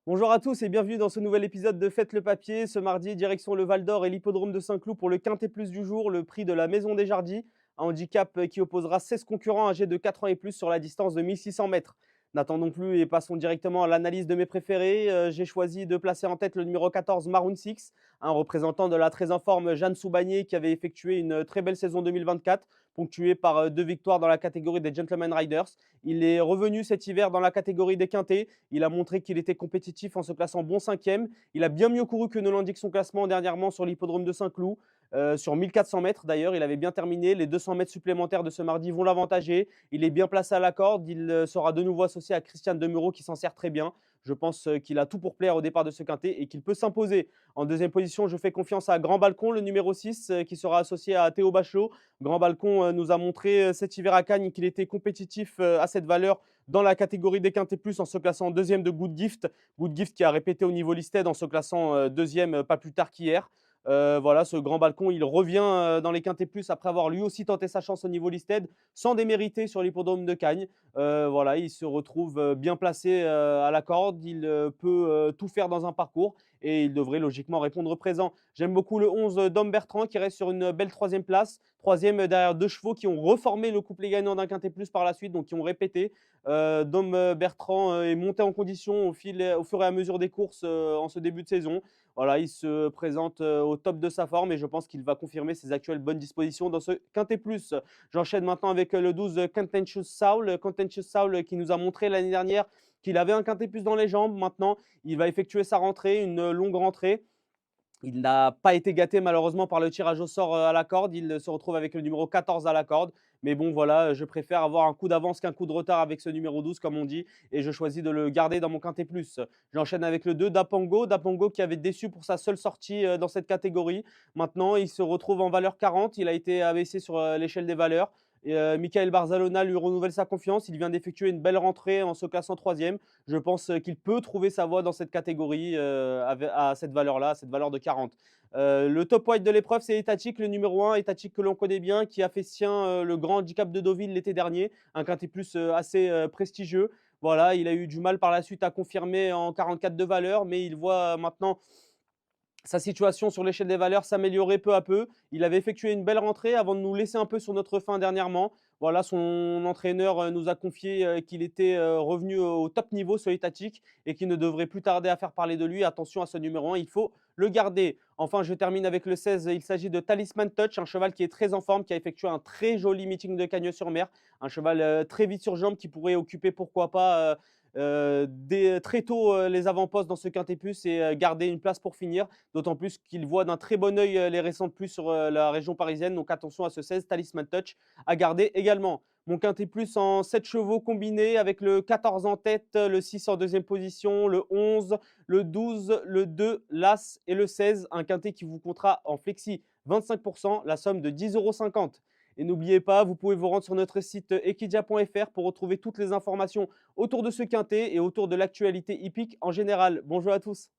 Bonjour à tous et bienvenue dans ce nouvel épisode de Faites le papier. Ce mardi, direction le Val d'Or et l'hippodrome de Saint-Cloud pour le Quintet Plus du jour, le prix de la Maison des Jardins, un handicap qui opposera 16 concurrents âgés de 4 ans et plus sur la distance de 1600 mètres. N'attendons plus et passons directement à l'analyse de mes préférés. J'ai choisi de placer en tête le numéro 14, Maroon Six, un représentant de la très en forme Jeanne Soubagné qui avait effectué une très belle saison 2024, ponctuée par deux victoires dans la catégorie des Gentleman Riders. Il est revenu cet hiver dans la catégorie des quintés. Il a montré qu'il était compétitif en se classant bon cinquième. Il a bien mieux couru que ne l'indique son classement dernièrement sur l'hippodrome de Saint-Cloud. Sur 1400 mètres d'ailleurs, il avait bien terminé. Les 200 mètres supplémentaires de ce mardi vont l'avantager. Il est bien placé à la corde. Il sera de nouveau associé à Christian Demuro qui s'en sert très bien. Je pense qu'il a tout pour plaire au départ de ce quintet et qu'il peut s'imposer. En deuxième position, je fais confiance à Grand Balcon, le numéro 6, qui sera associé à Théo Bachelot. Grand Balcon nous a montré cet hiver à Cagnes qu'il était compétitif à cette valeur dans la catégorie des quintés plus en se classant deuxième de Good Gift. Good Gift qui a répété au niveau listed en se classant deuxième pas plus tard qu'hier. Voilà, ce Grand Balcon, il revient dans les quintés plus après avoir lui aussi tenté sa chance au niveau listed sans démériter sur l'hippodrome de Cagnes. Voilà, il se retrouve bien placé à la corde. Il peut tout faire dans un parcours et il devrait logiquement répondre présent. J'aime beaucoup le 11 Dom Bertrand qui reste sur une belle troisième place. Troisième derrière deux chevaux qui ont reformé le couplet gagnant d'un quintet plus par la suite, donc qui ont répété. Dom Bertrand est monté en condition au fur et à mesure des courses en ce début de saison. Voilà, il se présente au top de sa forme et je pense qu'il va confirmer ses actuelles bonnes dispositions dans ce quintet plus. J'enchaîne maintenant avec le 12 Contentious Soul. Contentious Soul qui nous a montré l'année dernière qu'il avait un quintet plus dans les jambes. Maintenant, il va effectuer sa rentrée, une longue rentrée. Il n'a pas été gâté malheureusement par le tirage au sort à la corde. Il se retrouve avec le numéro 14 à la corde. Mais bon, voilà, je préfère avoir un coup d'avance qu'un coup de retard avec ce numéro 12, comme on dit. Et je choisis de le garder dans mon quintet plus. J'enchaîne avec le 2, Dapongo. Dapongo qui avait déçu pour sa seule sortie dans cette catégorie. Maintenant, il se retrouve en valeur 40. Il a été abaissé sur l'échelle des valeurs. Et Michael Barzalona lui renouvelle sa confiance. Il vient d'effectuer une belle rentrée en se classant troisième. Je pense qu'il peut trouver sa voie dans cette catégorie à cette valeur-là, à cette valeur de 40. Le top white de l'épreuve, c'est Etachic, le numéro 1. Etachic que l'on connaît bien, qui a fait sien le grand handicap de Deauville l'été dernier. Un quintet plus assez prestigieux. Voilà, il a eu du mal par la suite à confirmer en 44 de valeur, mais il voit maintenant sa situation sur l'échelle des valeurs s'améliorait peu à peu. Il avait effectué une belle rentrée avant de nous laisser un peu sur notre faim dernièrement. Voilà, son entraîneur nous a confié qu'il était revenu au top niveau sur Itachi et qu'il ne devrait plus tarder à faire parler de lui. Attention à ce numéro 1, il faut le garder. Enfin, je termine avec le 16. Il s'agit de Talisman Touch, un cheval qui est très en forme, qui a effectué un très joli meeting de Cagnes-sur-Mer. Un cheval très vite sur jambe qui pourrait occuper, pourquoi pas, très tôt les avant-postes dans ce quintet plus et garder une place pour finir. D'autant plus qu'il voit d'un très bon œil les récentes plus sur la région parisienne. Donc attention à ce 16 Talisman Touch à garder également. Mon quintet plus en 7 chevaux combinés avec le 14 en tête, le 6 en deuxième position, le 11, le 12, le 2, l'As et le 16. Un quintet qui vous comptera en flexi 25%, la somme de 10,50 €. Et n'oubliez pas, vous pouvez vous rendre sur notre site equidia.fr pour retrouver toutes les informations autour de ce quintet et autour de l'actualité hippique en général. Bonjour à tous.